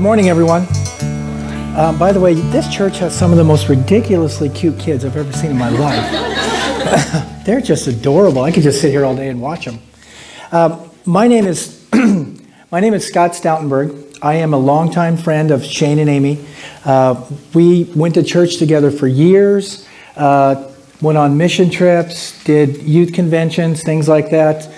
morning, everyone. By the way, this church has some of the most ridiculously cute kids I've ever seen in my life. They're just adorable. I could just sit here all day and watch them. My name is Scott Stoutenburg. I am a longtime friend of Shane and Amy. We went to church together for years, went on mission trips, did youth conventions, things like that.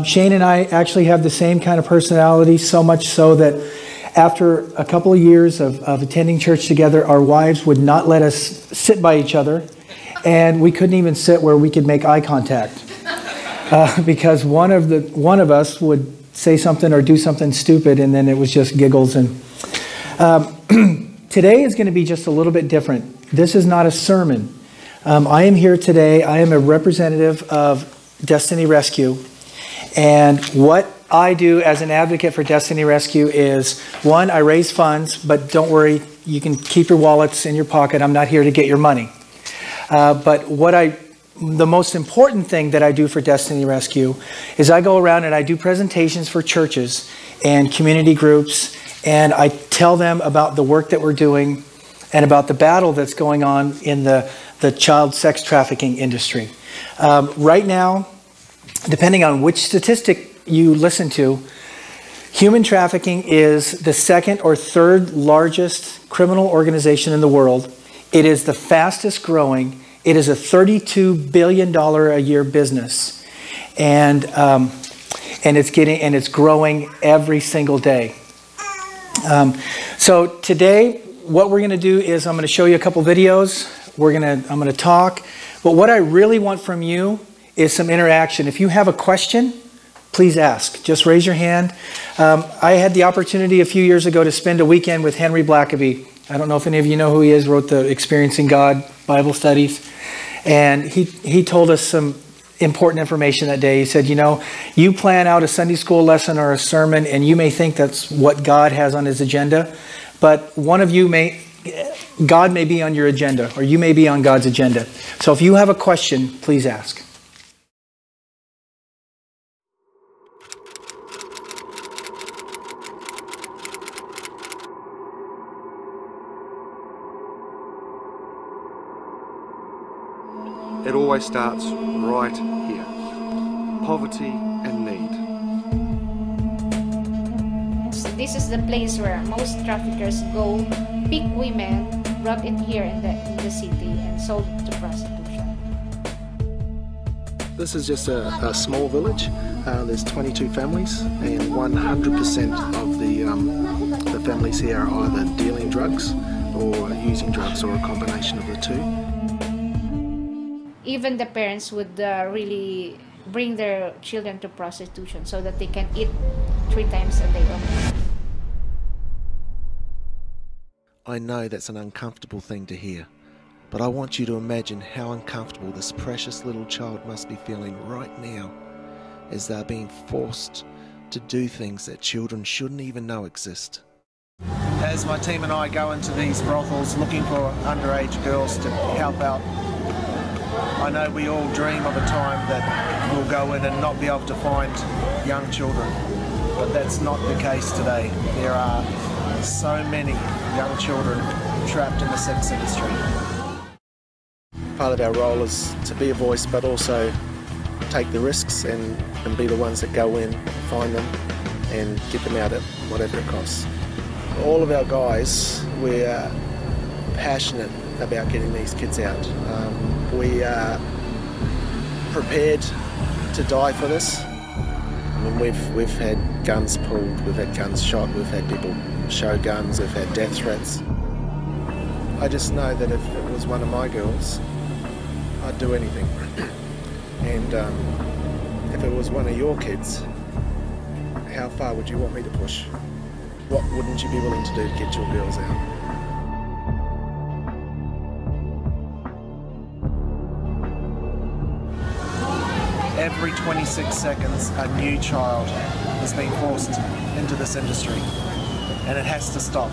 Shane and I actually have the same kind of personality, so much so that after a couple of years of attending church together, our wives would not let us sit by each other, and we couldn't even sit where we could make eye contact because one of us would say something or do something stupid, and then it was just giggles. And today is going to be just a little bit different. This is not a sermon. I am here today. I am a representative of Destiny Rescue, and what I do as an advocate for Destiny Rescue is, one, I raise funds, but don't worry, you can keep your wallets in your pocket. I'm not here to get your money. But the most important thing that I do for Destiny Rescue is I go around and I do presentations for churches and community groups, and I tell them about the work that we're doing and about the battle that's going on in the child sex trafficking industry. Right now, depending on which statistic you listen to, human trafficking is the second or third largest criminal organization in the world. It is the fastest growing. It is a $32 billion a year business, and it's growing every single day. So today, what we're going to do is I'm going to show you a couple videos. I'm going to talk, but what I really want from you is some interaction. If you have a question, please ask. Just raise your hand. I had the opportunity a few years ago to spend a weekend with Henry Blackaby. I don't know if any of you know who he is, wrote the Experiencing God Bible studies. And he told us some important information that day. He said, you plan out a Sunday school lesson or a sermon, and you may think that's what God has on his agenda, but God may be on your agenda, or you may be on God's agenda. So if you have a question, please ask. It always starts right here. Poverty and need. This is the place where most traffickers go, pick women, brought in here in the city and sold to prostitution. This is just a small village. There's 22 families, and 100% of the families here are either dealing drugs or using drugs, or a combination of the two. Even the parents would really bring their children to prostitution so that they can eat 3 times a day. I know that's an uncomfortable thing to hear, but I want you to imagine how uncomfortable this precious little child must be feeling right now as they're being forced to do things that children shouldn't even know exist. As my team and I go into these brothels looking for underage girls to help out, I know we all dream of a time that we'll go in and not be able to find young children, but that's not the case today. There are so many young children trapped in the sex industry. Part of our role is to be a voice, but also take the risks and be the ones that go in, find them, and get them out at whatever it costs. All of our guys, we're passionate about getting these kids out. We are prepared to die for this. I mean, we've had guns pulled, we've had guns shot, we've had people show guns, we've had death threats. I just know that if it was one of my girls, I'd do anything. And if it was one of your kids, how far would you want me to push? What wouldn't you be willing to do to get your girls out? Every 26 seconds, a new child is being forced into this industry, and it has to stop.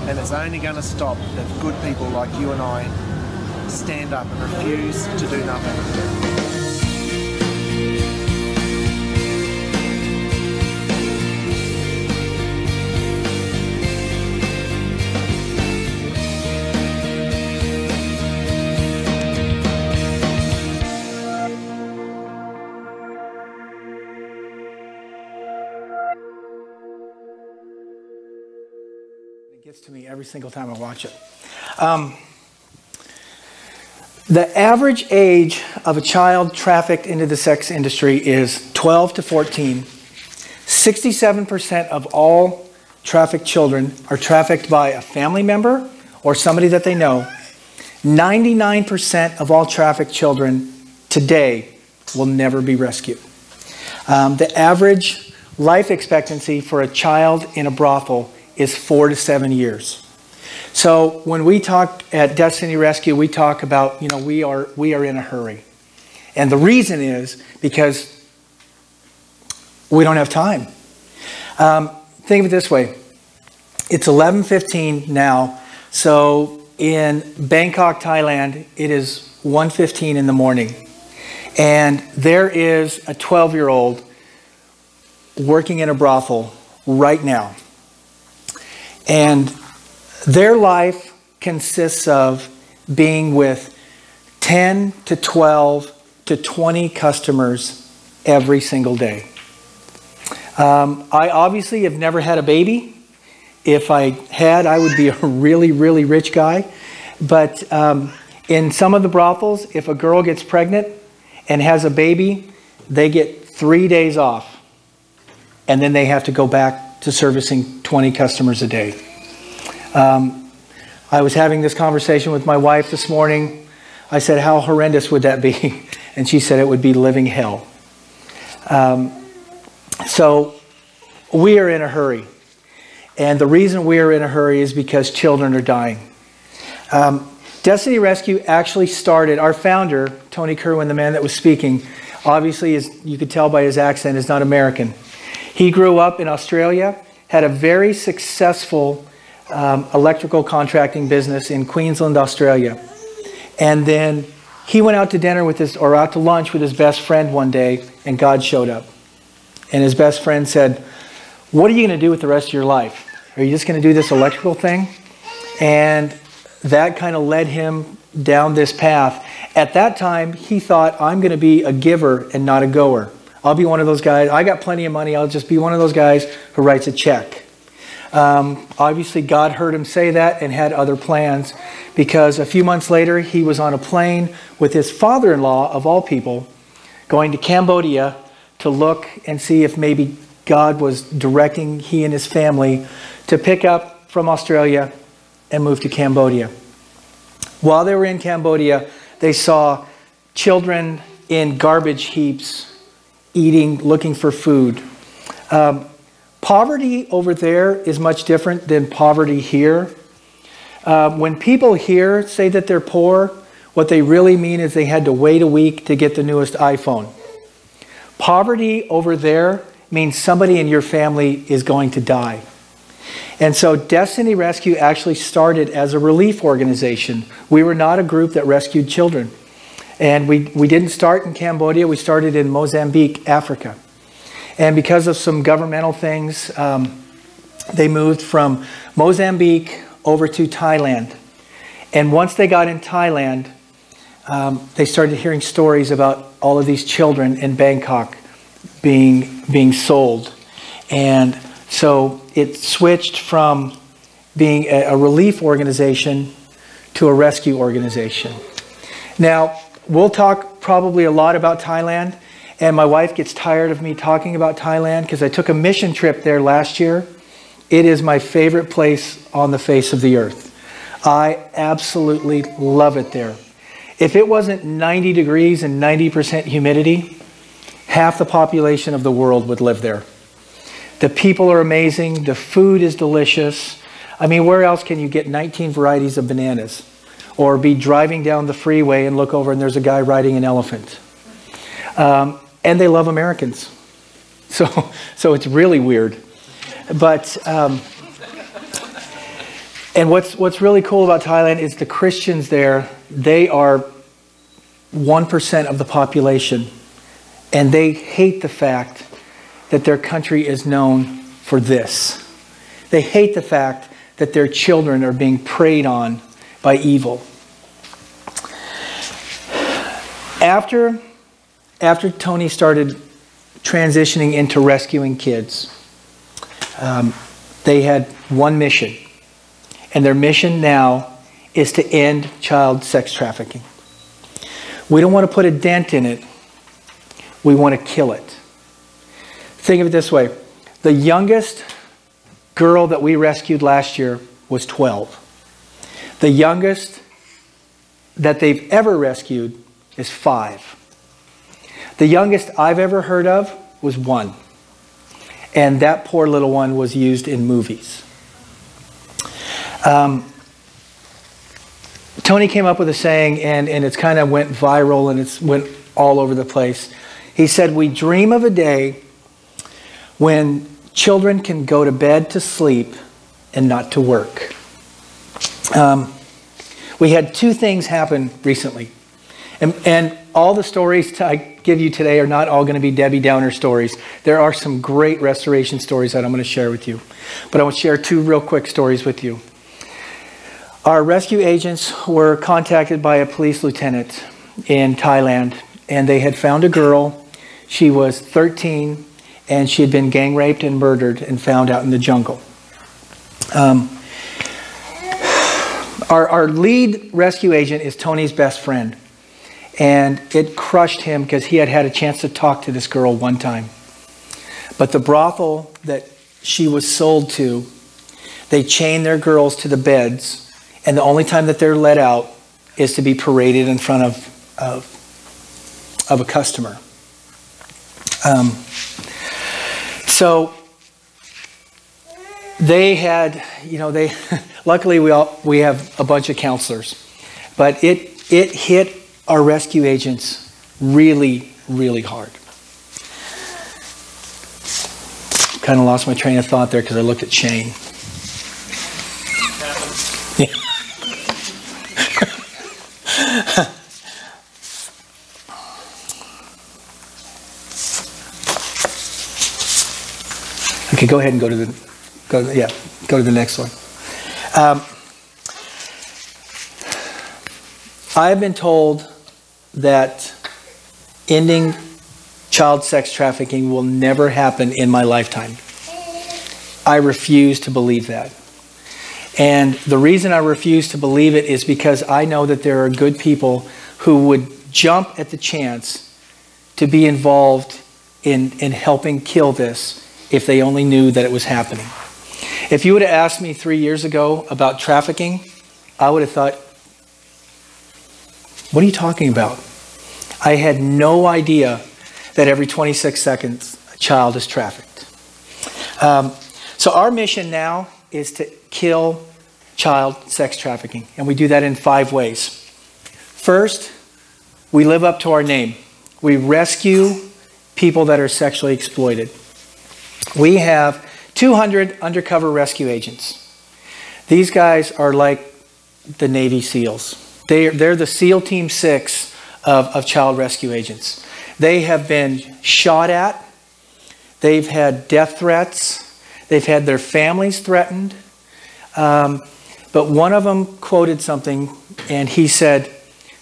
And it's only going to stop if good people like you and I stand up and refuse to do nothing. gets to me every single time I watch it. The average age of a child trafficked into the sex industry is 12 to 14. 67% of all trafficked children are trafficked by a family member or somebody that they know. 99% of all trafficked children today will never be rescued. The average life expectancy for a child in a brothel is 4 to 7 years. So when we talk at Destiny Rescue, we talk about, we are in a hurry. And the reason is because we don't have time. Think of it this way. It's 11:15 now. So in Bangkok, Thailand, it is 1:15 in the morning. And there is a 12-year-old working in a brothel right now. And their life consists of being with 10 to 12 to 20 customers every single day. I obviously have never had a baby. If I had, I would be a really, really rich guy. But in some of the brothels, if a girl gets pregnant and has a baby, they get 3 days off. And then they have to go back to servicing 20 customers a day. I was having this conversation with my wife this morning. I said, how horrendous would that be? And she said it would be living hell. So we are in a hurry. And the reason we are in a hurry is because children are dying. Destiny Rescue actually started, our founder, Tony Kerwin, the man that was speaking, obviously, as you could tell by his accent, is not American. He grew up in Australia, had a very successful electrical contracting business in Queensland, Australia. And then he went out to dinner with his, or out to lunch with his best friend one day, and God showed up. And his best friend said, what are you going to do with the rest of your life? Are you just going to do this electrical thing? And that kind of led him down this path. At that time, he thought, I'm going to be a giver and not a goer. I'll be one of those guys. I got plenty of money. I'll just be one of those guys who writes a check. Obviously, God heard him say that and had other plans, because a few months later, he was on a plane with his father-in-law, of all people, going to Cambodia to look and see if maybe God was directing he and his family to pick up from Australia and move to Cambodia. While they were in Cambodia, they saw children in garbage heaps eating, looking for food. Poverty over there is much different than poverty here. When people here say that they're poor, what they really mean is they had to wait a week to get the newest iPhone. Poverty over there means somebody in your family is going to die. And so Destiny Rescue actually started as a relief organization. We were not a group that rescued children. And we didn't start in Cambodia, we started in Mozambique, Africa. And because of some governmental things, they moved from Mozambique over to Thailand. And once they got in Thailand, they started hearing stories about all of these children in Bangkok being sold. And so it switched from being a relief organization to a rescue organization. Now, we'll talk probably a lot about Thailand, and my wife gets tired of me talking about Thailand because I took a mission trip there last year. It is my favorite place on the face of the earth. I absolutely love it there. If it wasn't 90 degrees and 90% humidity, half the population of the world would live there. The people are amazing. The food is delicious. I mean, where else can you get 19 varieties of bananas? Or be driving down the freeway and look over and there's a guy riding an elephant. And they love Americans. So it's really weird. But, and what's really cool about Thailand is the Christians there, they are 1% of the population. And they hate the fact that their country is known for this. They hate the fact that their children are being preyed on by evil. After Tony started transitioning into rescuing kids, they had one mission. and their mission now is to end child sex trafficking. We don't want to put a dent in it. We want to kill it. Think of it this way. The youngest girl that we rescued last year was 12. The youngest that they've ever rescued is 5. The youngest I've ever heard of was 1. And that poor little one was used in movies. Tony came up with a saying, and it's kind of went viral and it's went all over the place. He said, we dream of a day when children can go to bed to sleep and not to work. We had 2 things happen recently. And all the stories I give you today are not all going to be Debbie Downer stories. There are some great restoration stories that I'm going to share with you. But I want to share 2 real quick stories with you. Our rescue agents were contacted by a police lieutenant in Thailand, and they had found a girl. She was 13, and she had been gang raped and murdered and found out in the jungle. Our lead rescue agent is Tony's best friend. And it crushed him because he had had a chance to talk to this girl one time. But the brothel that she was sold to, they chain their girls to the beds, and the only time that they're let out is to be paraded in front of a customer. So they had, luckily we have a bunch of counselors, but it hit our rescue agents really, really hard. Kind of lost my train of thought there because I looked at Shane. Yeah. Okay, go ahead and go to the next one. I've been told that ending child sex trafficking will never happen in my lifetime. I refuse to believe that. And the reason I refuse to believe it is because I know that there are good people who would jump at the chance to be involved in helping kill this if they only knew that it was happening. If you would have asked me 3 years ago about trafficking, I would have thought, what are you talking about? I had no idea that every 26 seconds a child is trafficked. So our mission now is to kill child sex trafficking, and we do that in 5 ways. First, we live up to our name. We rescue people that are sexually exploited. We have 200 undercover rescue agents. These guys are like the Navy SEALs. They're the SEAL Team 6 of child rescue agents. They have been shot at. They've had death threats. They've had their families threatened. But one of them quoted something, and he said,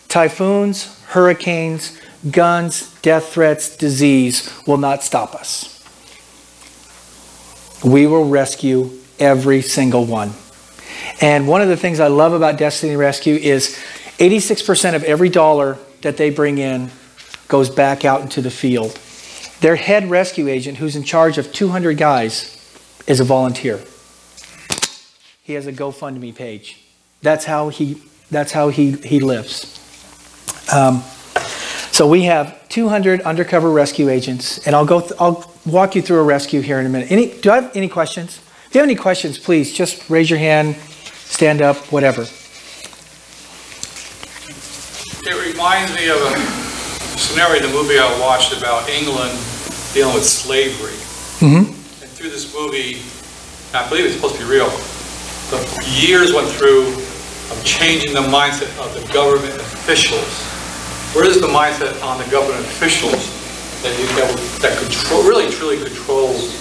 typhoons, hurricanes, guns, death threats, disease will not stop us. We will rescue every single one. And one of the things I love about Destiny Rescue is 86% of every dollar that they bring in goes back out into the field. Their head rescue agent, who's in charge of 200 guys, is a volunteer. He has a GoFundMe page. That's how he lives. So we have 200 undercover rescue agents, and I'll walk you through a rescue here in a minute. Do I have any questions? If you have any questions, please just raise your hand, stand up, whatever. It reminds me of a scenario in the movie I watched about England dealing with slavery. Mm-hmm. And through this movie, I believe it's supposed to be real, the years went through of changing the mindset of the government officials. Where is the mindset on the government officials that control, really truly controls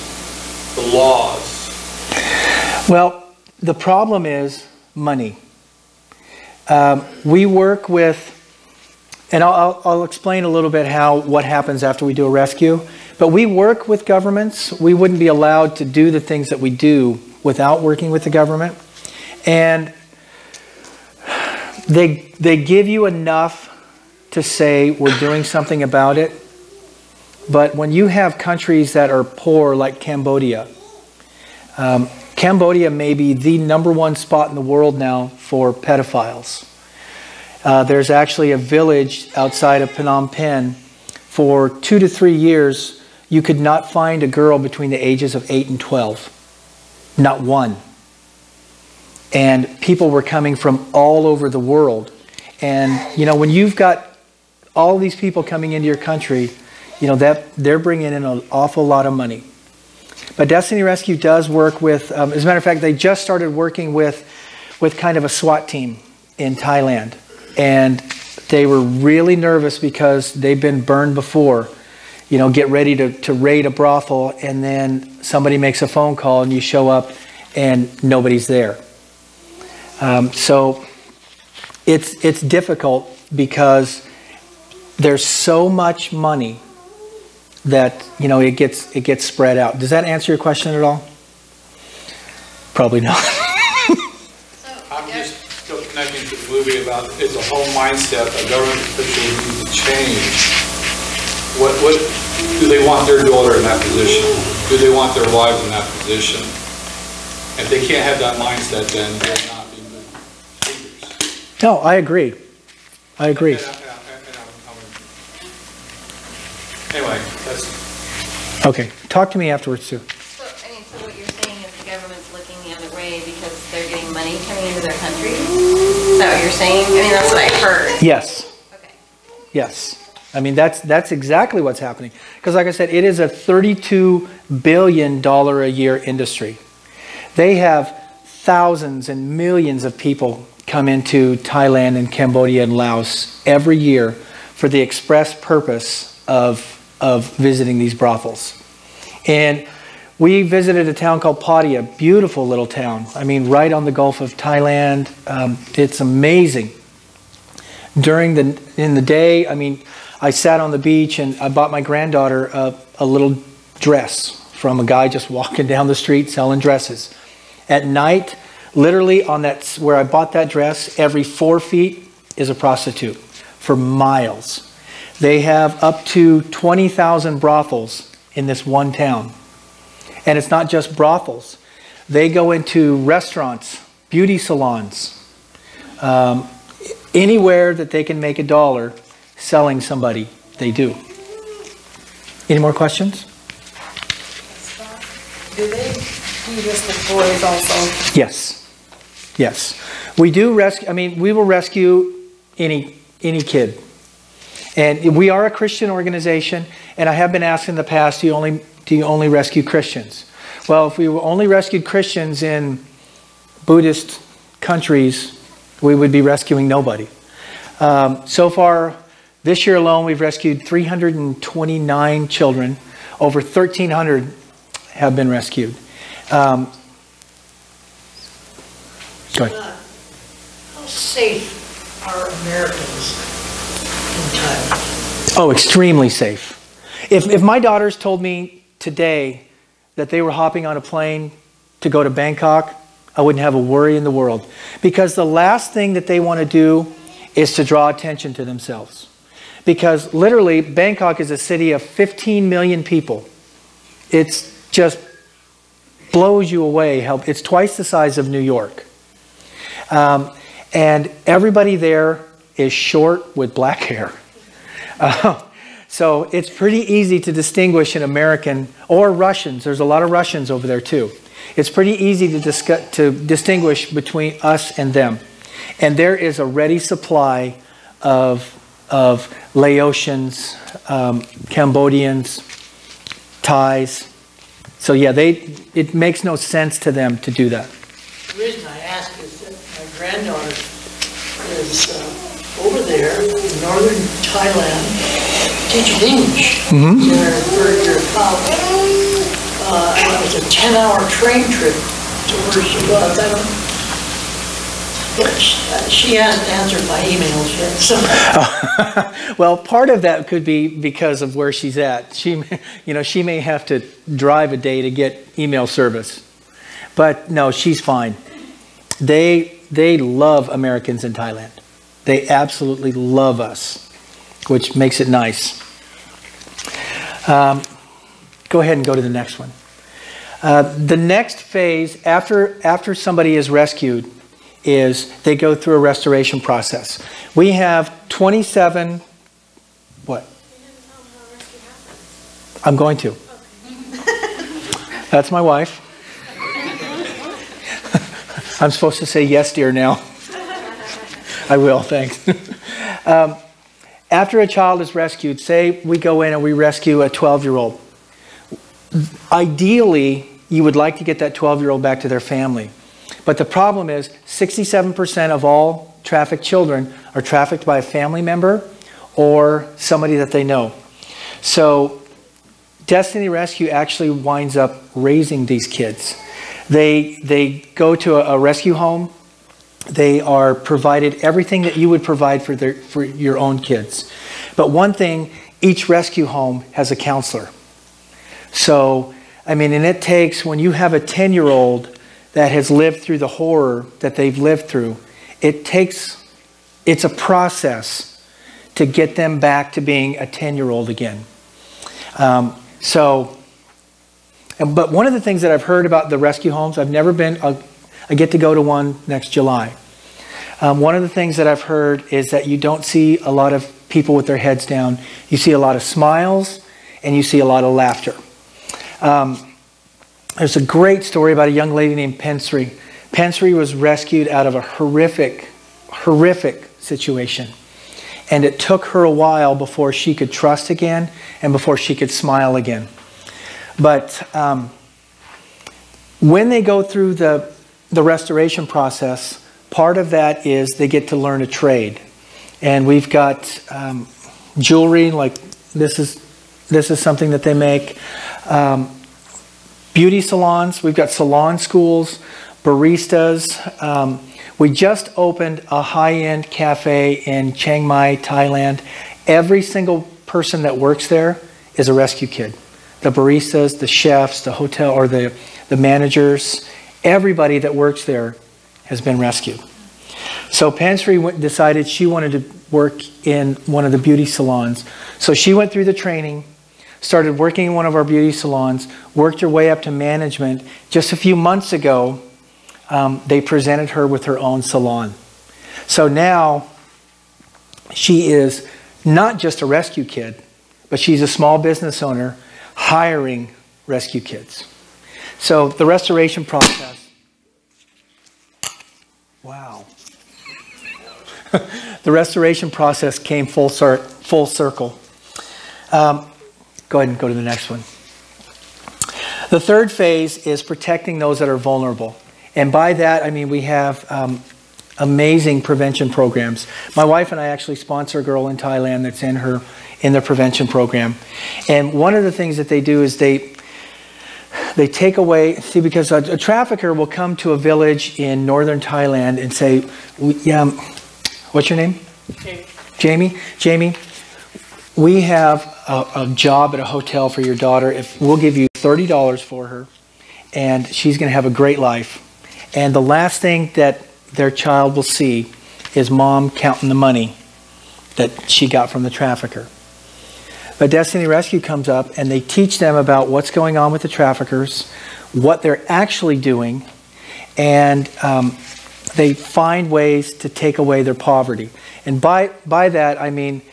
the laws? Well, the problem is money. We work with, and I'll explain a little bit what happens after we do a rescue, but we work with governments. We wouldn't be allowed to do the things that we do without working with the government. And they give you enough to say we're doing something about it. But when you have countries that are poor like Cambodia, Cambodia may be the #1 spot in the world now for pedophiles. There's actually a village outside of Phnom Penh. For 2 to 3 years, you could not find a girl between the ages of 8 and 12. Not one. And people were coming from all over the world. And, you know, when you've got all these people coming into your country, you know, that they're bringing in an awful lot of money. But Destiny Rescue does work with, as a matter of fact, they just started working with kind of a SWAT team in Thailand. And they were really nervous because they've been burned before. You know, get ready to raid a brothel, and then somebody makes a phone call and you show up and nobody's there. So it's difficult because there's so much money that, you know, it gets spread out. Does that answer your question at all? Probably not. I'm just still connecting to the movie about it's a whole mindset a government official needs to change. What do they want their daughter in that position? Do they want their wives in that position? If they can't have that mindset, then they're not being good leaders. No, I agree. I agree. Anyway, that's... Okay, talk to me afterwards, Sue. So what you're saying is the government's looking the other way because they're getting money coming into their country? Is that what you're saying? I mean, that's what I heard. Yes. Okay. Yes. I mean, that's exactly what's happening. Because like I said, it is a $32 billion a year industry. They have thousands and millions of people come into Thailand and Cambodia and Laos every year for the express purpose of visiting these brothels. And we visited a town called Pattaya, a beautiful little town. I mean, right on the Gulf of Thailand. It's amazing. In the day, I mean, I sat on the beach and I bought my granddaughter a little dress from a guy just walking down the street selling dresses. At night, literally on that, where I bought that dress, every 4 feet is a prostitute for miles. They have up to 20,000 brothels in this one town. And it's not just brothels. They go into restaurants, beauty salons, anywhere that they can make a dollar selling somebody, they do. Any more questions? Do they do this with boys also? Yes. Yes. We do rescue, I mean, we will rescue any kid. And we are a Christian organization, and I have been asked in the past, do you only rescue Christians? Well, if we only rescued Christians in Buddhist countries, we would be rescuing nobody. So far, this year alone, we've rescued 329 children. Over 1,300 have been rescued. Go ahead. How safe are Americans in Thailand? Oh, extremely safe. If my daughters told me today that they were hopping on a plane to go to Bangkok, I wouldn't have a worry in the world. Because the last thing that they want to do is to draw attention to themselves. Because literally, Bangkok is a city of 15 million people. It's just blows you away. It's twice the size of New York. And everybody there is short with black hair. So it's pretty easy to distinguish an American or Russians. There's a lot of Russians over there too. It's pretty easy to distinguish between us and them. And there is a ready supply of Laotians, Cambodians, Thais. So yeah, it makes no sense to them to do that. The reason I ask is that my granddaughter is over there in northern Thailand teaching English in her third year of college. And it was a 10-hour train trip to where she was. She hasn't answered my emails yet. So. Well, part of that could be because of where she's at. She may have to drive a day to get email service. But no, she's fine. they love Americans in Thailand. They absolutely love us, which makes it nice. Go ahead and go to the next one. The next phase after somebody is rescued is they go through a restoration process. We have 27. What? I'm going to. That's my wife. I'm supposed to say yes, dear, now. I will, thanks. After a child is rescued, say we go in and we rescue a 12-year-old. Ideally, you would like to get that 12-year-old back to their family. But the problem is 67% of all trafficked children are trafficked by a family member or somebody that they know. So Destiny Rescue actually winds up raising these kids. They go to a rescue home. They are provided everything that you would provide for your own kids. But one thing, each rescue home has a counselor. So, I mean, and it takes, when you have a 10-year-old that has lived through the horror that they've lived through, it's a process to get them back to being a 10-year-old again. But one of the things that I've heard about the rescue homes, I've never been, I get to go to one next July. One of the things that I've heard is that you don't see a lot of people with their heads down. You see a lot of smiles and you see a lot of laughter. There's a great story about a young lady named Pensri. Pensri was rescued out of a horrific situation. And it took her a while before she could trust again and before she could smile again. But when they go through the restoration process, part of that is they get to learn a trade. And we've got jewelry, like this is something that they make. Beauty salons, we've got salon schools, baristas. We just opened a high-end cafe in Chiang Mai, Thailand. Every single person that works there is a rescue kid. The baristas, the chefs, the hotel, or the managers, everybody that works there has been rescued. So Pansri decided she wanted to work in one of the beauty salons. So she went through the training, started working in one of our beauty salons, worked her way up to management. Just a few months ago, they presented her with her own salon. So now she is not just a rescue kid, but she's a small business owner hiring rescue kids. So the restoration process, wow. The restoration process came full circle. Go ahead and go to the next one. The third phase is protecting those that are vulnerable. And by that, I mean we have amazing prevention programs. My wife and I actually sponsor a girl in Thailand that's in the prevention program. And one of the things that they do is they take away, see, because a trafficker will come to a village in northern Thailand and say, what's your name? Jamie, we have a job at a hotel for your daughter. If we'll give you $30 for her, and she's going to have a great life. And the last thing that their child will see is mom counting the money that she got from the trafficker. But Destiny Rescue comes up and they teach them about what's going on with the traffickers, what they're actually doing, and they find ways to take away their poverty. And by that, I mean,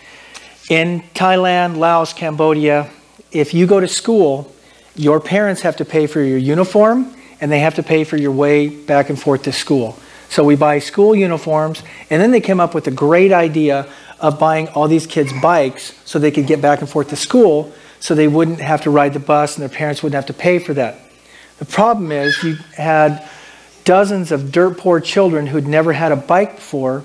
in Thailand, Laos, Cambodia, if you go to school, your parents have to pay for your uniform and they have to pay for your way back and forth to school. So we buy school uniforms, and then they came up with a great idea of buying all these kids bikes so they could get back and forth to school so they wouldn't have to ride the bus and their parents wouldn't have to pay for that. The problem is you had dozens of dirt poor children who'd never had a bike before,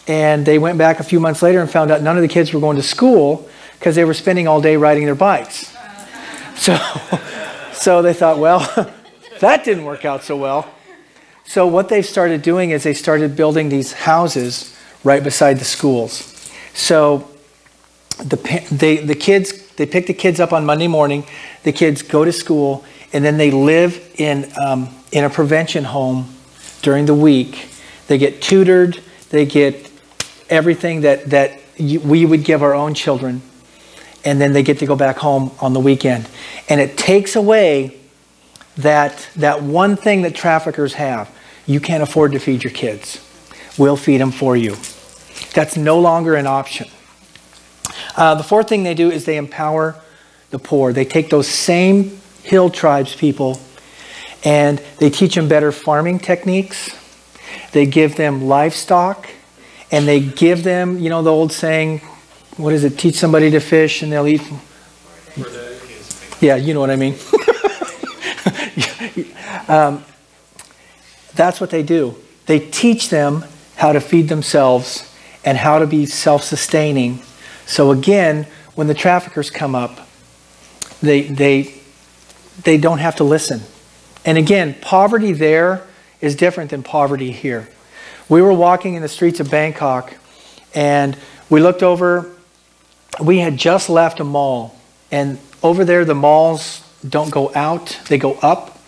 and they went back a few months later and found out none of the kids were going to school because they were spending all day riding their bikes. So they thought, well, that didn't work out so well. So what they started doing is they started building these houses right beside the schools. So they pick the kids up on Monday morning, the kids go to school, and then they live in a prevention home during the week. They get tutored. They get everything that we would give our own children. And then they get to go back home on the weekend. And it takes away that one thing that traffickers have. You can't afford to feed your kids. We'll feed them for you. That's no longer an option. The fourth thing they do is they empower the poor. They take those same hill tribes people and they teach them better farming techniques. They give them livestock and they give them, you know, the old saying, what is it? Teach somebody to fish and they'll eat. Yeah, you know what I mean. That's what they do. They teach them how to feed themselves and how to be self-sustaining. So again, when the traffickers come up, they don't have to listen. And again, poverty there is different than poverty here. We were walking in the streets of Bangkok and we looked over. We had just left a mall, and over there the malls don't go out, they go up.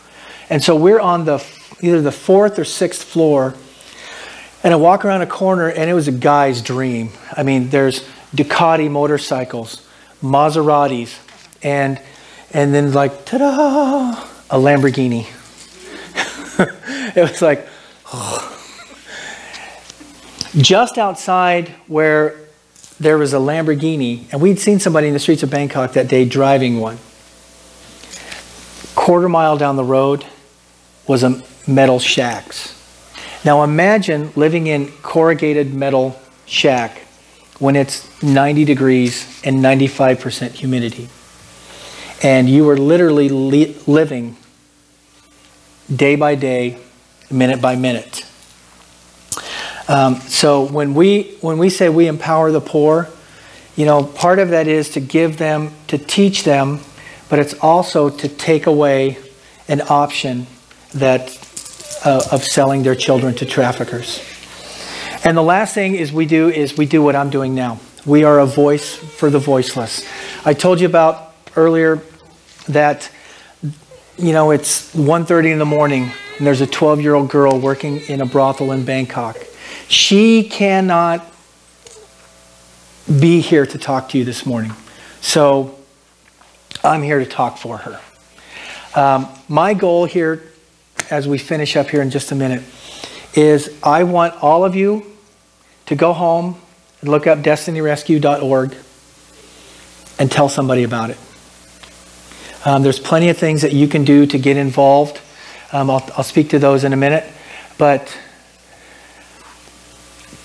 And so we're on either the 4th or 6th floor, and I walk around a corner and it was a guy's dream. I mean, there's Ducati motorcycles, Maseratis, and then like, ta-da, a Lamborghini. It was like, oh. Just outside where there was a Lamborghini, and we'd seen somebody in the streets of Bangkok that day driving one. Quarter mile down the road was a metal shacks. Now imagine living in corrugated metal shack when it's 90 degrees and 95% humidity. And you were literally living day by day, minute by minute. So when we say we empower the poor, you know, part of that is to give them, to teach them, but it's also to take away an option that of selling their children to traffickers. And the last thing is we do what I'm doing now. We are a voice for the voiceless. I told you about earlier that, you know, it's 1:30 in the morning and there's a 12-year-old girl working in a brothel in Bangkok. She cannot be here to talk to you this morning. So I'm here to talk for her. My goal here, as we finish up here in just a minute, is I want all of you to go home and look up destinyrescue.org and tell somebody about it. There's plenty of things that you can do to get involved. I'll speak to those in a minute. But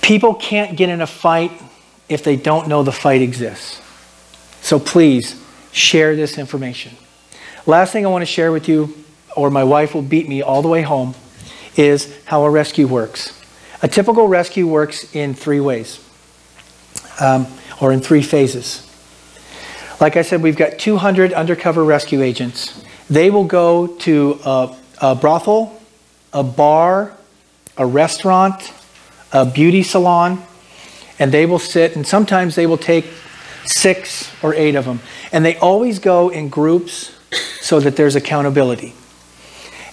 people can't get in a fight if they don't know the fight exists. So please share this information. Last thing I want to share with you, or my wife will beat me all the way home, is how a rescue works. A typical rescue works in 3 ways, or in 3 phases. Like I said, we've got 200 undercover rescue agents. They will go to a brothel, a bar, a restaurant, a beauty salon, and they will sit, and sometimes they will take 6 or 8 of them. And they always go in groups so that there's accountability.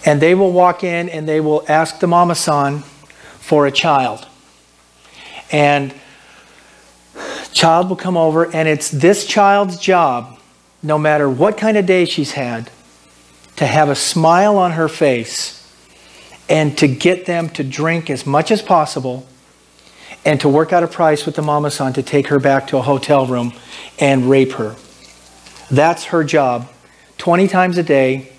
And they will walk in and they will ask the mama-san for a child. And child will come over, and it's this child's job, no matter what kind of day she's had, to have a smile on her face and to get them to drink as much as possible and to work out a price with the mama-san to take her back to a hotel room and rape her. That's her job, 20 times a day,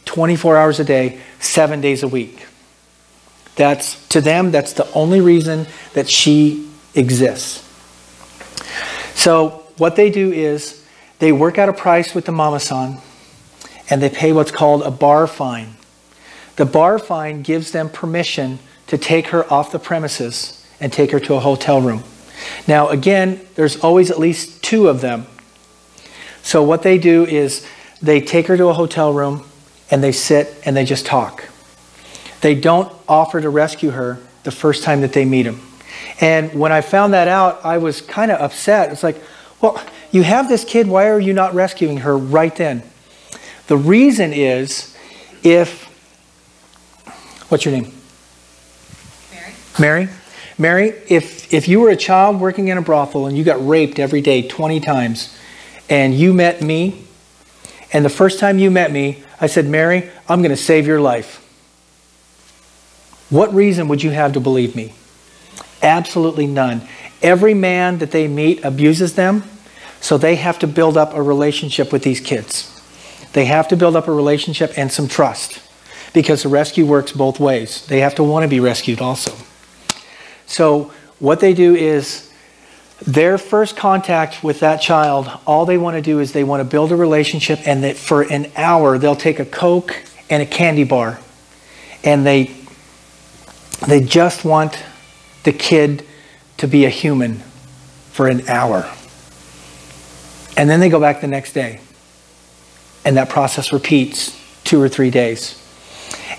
24 hours a day, 7 days a week. That's, to them, that's the only reason that she exists. So what they do is they work out a price with the mama-san and they pay what's called a bar fine. The bar fine gives them permission to take her off the premises and take her to a hotel room. Now again, there's always at least 2 of them. So what they do is they take her to a hotel room and they sit and they just talk. They don't offer to rescue her the first time that they meet him. And when I found that out, I was kind of upset. It's like, well, you have this kid, why are you not rescuing her right then? The reason is, if, what's your name? Mary, if you were a child working in a brothel and you got raped every day 20 times and you met me, and the first time you met me, I said, Mary, I'm going to save your life. What reason would you have to believe me? Absolutely none. Every man that they meet abuses them, so they have to build up a relationship with these kids. They have to build up a relationship and some trust, because the rescue works both ways. They have to want to be rescued also. So what they do is their first contact with that child, all they want to do is they want to build a relationship, and that for an hour they'll take a Coke and a candy bar, and they just want the kid to be a human for an hour. And then they go back the next day. And that process repeats 2 or 3 days.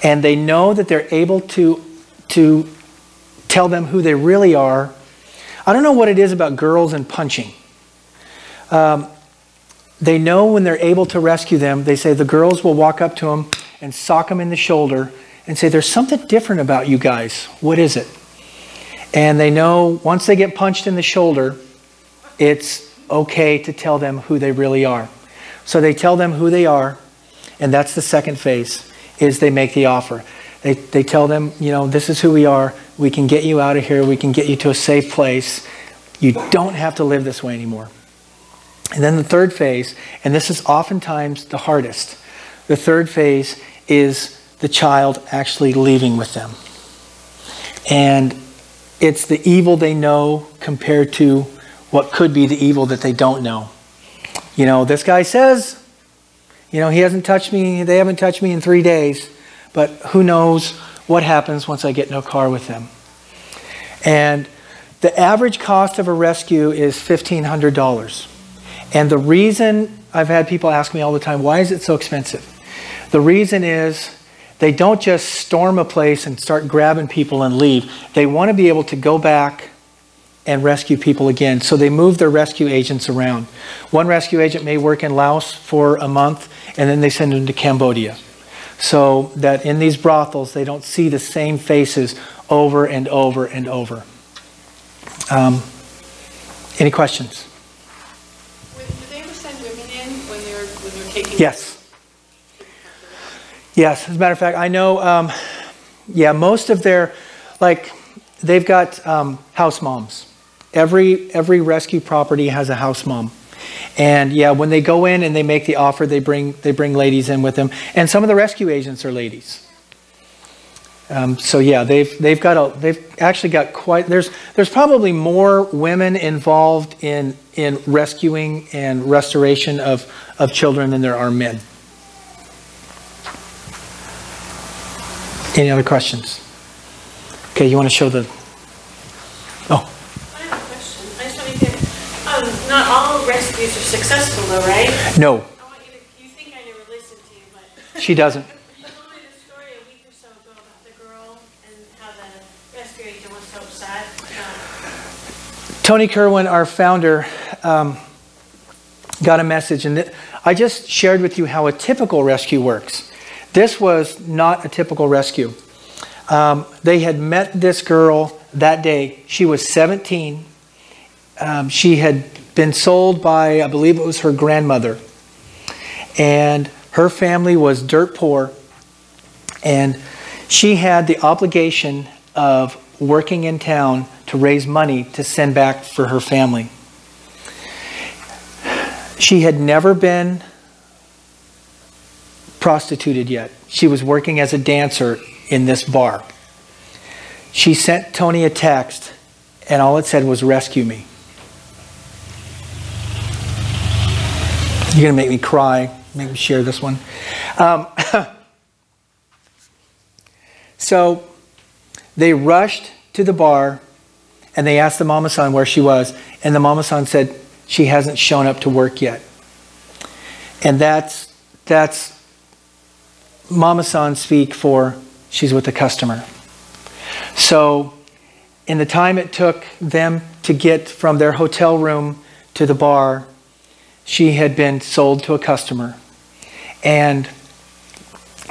And they know that they're able to tell them who they really are. I don't know what it is about girls and punching. They know when they're able to rescue them, they say the girls will walk up to them and sock them in the shoulder and say, there's something different about you guys. What is it? And they know once they get punched in the shoulder, it's okay to tell them who they really are. So they tell them who they are, and that's the second phase, is they make the offer. They tell them, you know, this is who we are. We can get you out of here. We can get you to a safe place. You don't have to live this way anymore. And then the third phase, and this is oftentimes the hardest. The third phase is the child actually leaving with them. And it's the evil they know compared to what could be the evil that they don't know. You know, this guy says, you know, he hasn't touched me, they haven't touched me in 3 days, but who knows what happens once I get in a car with them. And the average cost of a rescue is $1,500. And the reason, I've had people ask me all the time, why is it so expensive? The reason is they don't just storm a place and start grabbing people and leave. They want to be able to go back and rescue people again. So they move their rescue agents around. One rescue agent may work in Laos for a month, and then they send them to Cambodia. So that in these brothels, they don't see the same faces over and over and over. Any questions? Did they ever send women in when they're taking? Yes. Yes, as a matter of fact, I know, yeah, most of their, like, they've got house moms. Every rescue property has a house mom. And yeah, when they go in and they make the offer, they bring ladies in with them. And some of the rescue agents are ladies. So yeah, they've actually got quite, there's probably more women involved in rescuing and restoration of children than there are men. Any other questions? Okay, you want to show the... Oh. I have a question. I just want to get... not all rescues are successful though, right? No. I want you to... You think I never listened to you, but... She doesn't. You told me the story a week or so ago about the girl and how the rescue agent was so upset. Tony Kerwin, our founder, got a message, and I just shared with you how a typical rescue works. This was not a typical rescue. They had met this girl that day. She was 17. She had been sold by, I believe it was her grandmother. And her family was dirt poor. And she had the obligation of working in town to raise money to send back for her family. She had never been prostituted yet. She was working as a dancer in this bar. She sent Tony a text, and all it said was, "Rescue me." You're going to make me cry. Make me share this one. So they rushed to the bar, and they asked the mama-san where she was, and the mama-san said, "She hasn't shown up to work yet." And that's mama-san speak for she's with the customer. So in the time it took them to get from their hotel room to the bar, she had been sold to a customer. And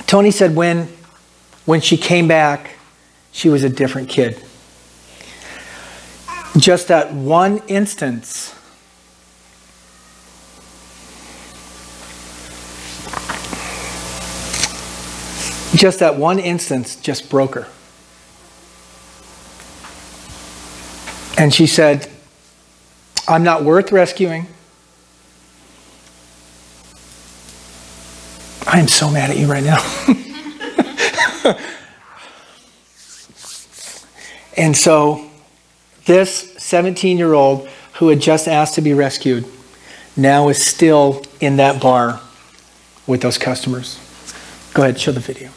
Tony said when she came back, she was a different kid. just that one instance, just broke her. And she said, I'm not worth rescuing. I am so mad at you right now. And so this 17-year-old who had just asked to be rescued now is still in that bar with those customers. Go ahead, show the video.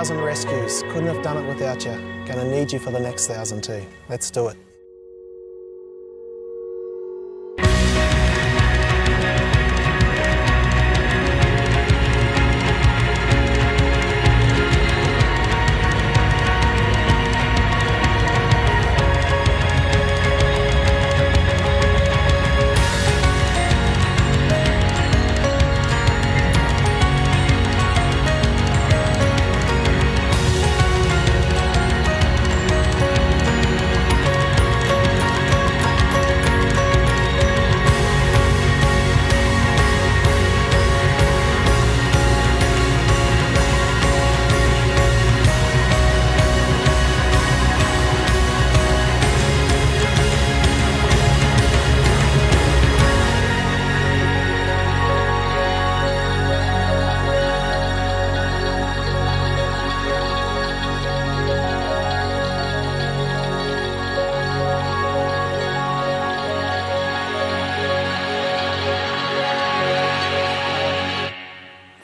Rescues. Couldn't have done it without you. Gonna need you for the next 1,000 too. Let's do it.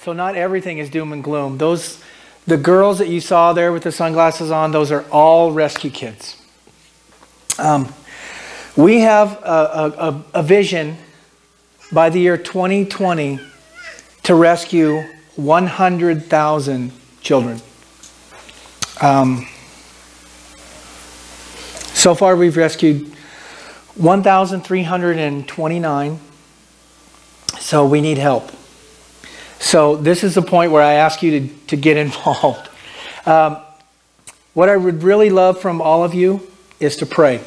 So not everything is doom and gloom. The girls that you saw there with the sunglasses on, those are all rescue kids. We have a vision by the year 2020 to rescue 100,000 children. So far we've rescued 1,329. So we need help. So this is the point where I ask you to get involved. What I would really love from all of you is to pray.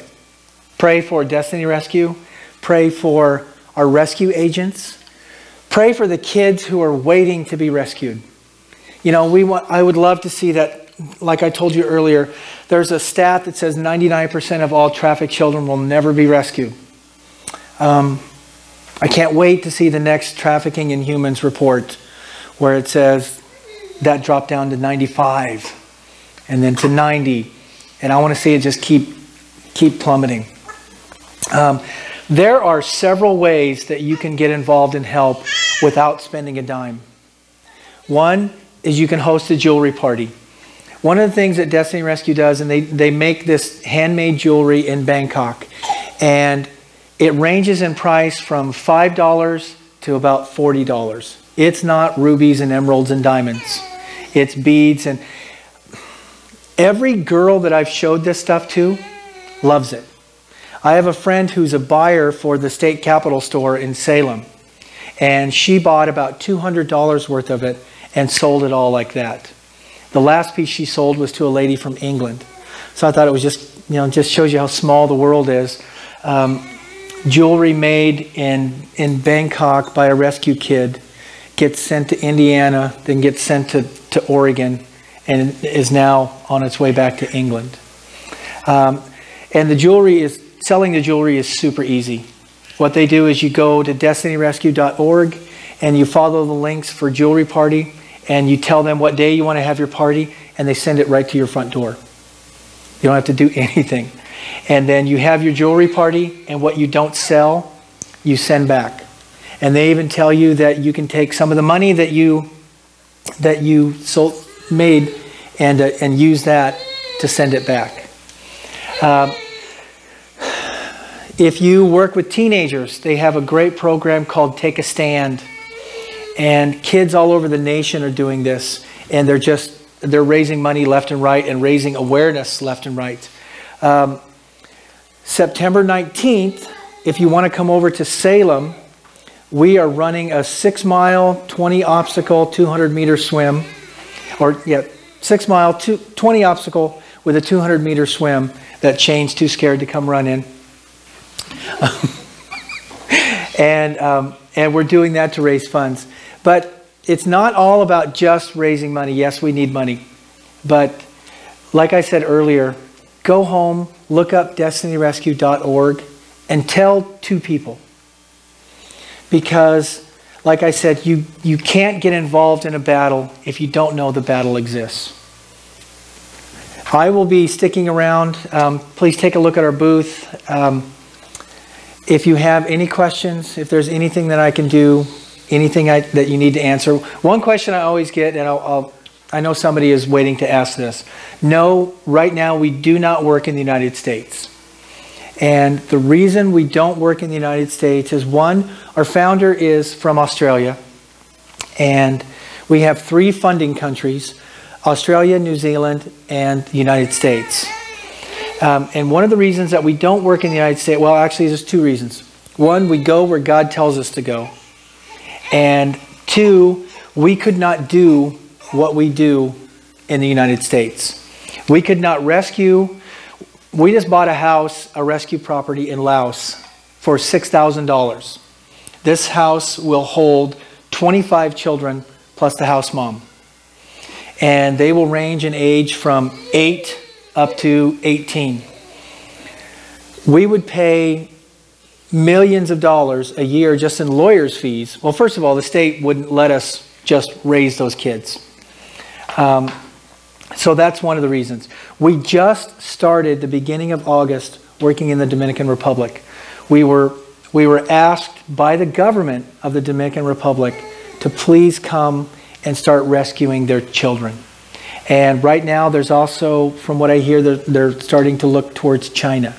Pray for Destiny Rescue. Pray for our rescue agents. Pray for the kids who are waiting to be rescued. You know, I would love to see that, like I told you earlier, there's a stat that says 99% of all trafficked children will never be rescued. I can't wait to see the next Trafficking in Humans report where it says that dropped down to 95 and then to 90. And I want to see it just keep plummeting. There are several ways that you can get involved and help without spending a dime. One is you can host a jewelry party. One of the things that Destiny Rescue does, and they make this handmade jewelry in Bangkok, and it ranges in price from $5 to about $40. It's not rubies and emeralds and diamonds. It's beads, and every girl that I've showed this stuff to loves it. I have a friend who's a buyer for the State Capitol store in Salem, and she bought about $200 worth of it and sold it all like that. The last piece she sold was to a lady from England. So I thought it was just, just shows you how small the world is. Jewelry made in Bangkok by a rescue kid gets sent to Indiana, then gets sent to Oregon, and is now on its way back to England. And selling the jewelry is super easy. What they do is you go to destinyrescue.org and you follow the links for jewelry party, and you tell them what day you want to have your party, and they send it right to your front door. You don't have to do anything. And then you have your jewelry party, and what you don't sell, you send back. And they even tell you that you can take some of the money that you made and use that to send it back. If you work with teenagers, they have a great program called Take a Stand. And kids all over the nation are doing this. And they're raising money left and right and raising awareness left and right. September 19th, if you want to come over to Salem, we are running a 6-mile, 20-obstacle, 200-meter swim. 6-mile, 20-obstacle with a 200-meter swim that Shane's too scared to come run in. And we're doing that to raise funds. But it's not all about just raising money. Yes, we need money. But like I said earlier, go home, look up destinyrescue.org, and tell 2 people. Because, like I said, you can't get involved in a battle if you don't know the battle exists. I will be sticking around. Please take a look at our booth. If you have any questions, if there's anything that I can do, anything that you need to answer. One question I always get, and I know somebody is waiting to ask this. No, right now we do not work in the United States. And the reason we don't work in the United States is, one, our founder is from Australia. And we have 3 funding countries: Australia, New Zealand, and the United States. And one of the reasons that we don't work in the United States, well, actually there's 2 reasons. One, we go where God tells us to go. And 2, we could not do what we do in the United States. We could not rescue. We just bought a rescue property in Laos for $6,000. This house will hold 25 children plus the house mom. And they will range in age from 8 up to 18. We would pay millions of dollars a year just in lawyers' fees. Well, first of all, the state wouldn't let us just raise those kids. So that's one of the reasons. We just started the beginning of August working in the Dominican Republic. We were asked by the government of the Dominican Republic to please come and start rescuing their children. And right now there's also, from what I hear, they're starting to look towards China.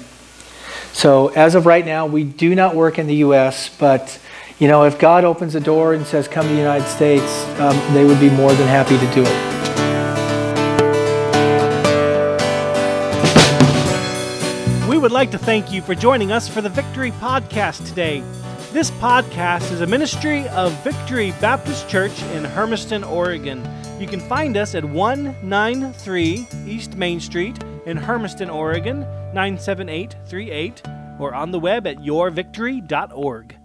So as of right now, we do not work in the U.S., but if God opens the door and says come to the United States, they would be more than happy to do it. We would like to thank you for joining us for the Victory Podcast today. This podcast is a ministry of Victory Baptist Church in Hermiston, Oregon. You can find us at 193 East Main Street in Hermiston, Oregon, 97838, or on the web at yourvictory.org.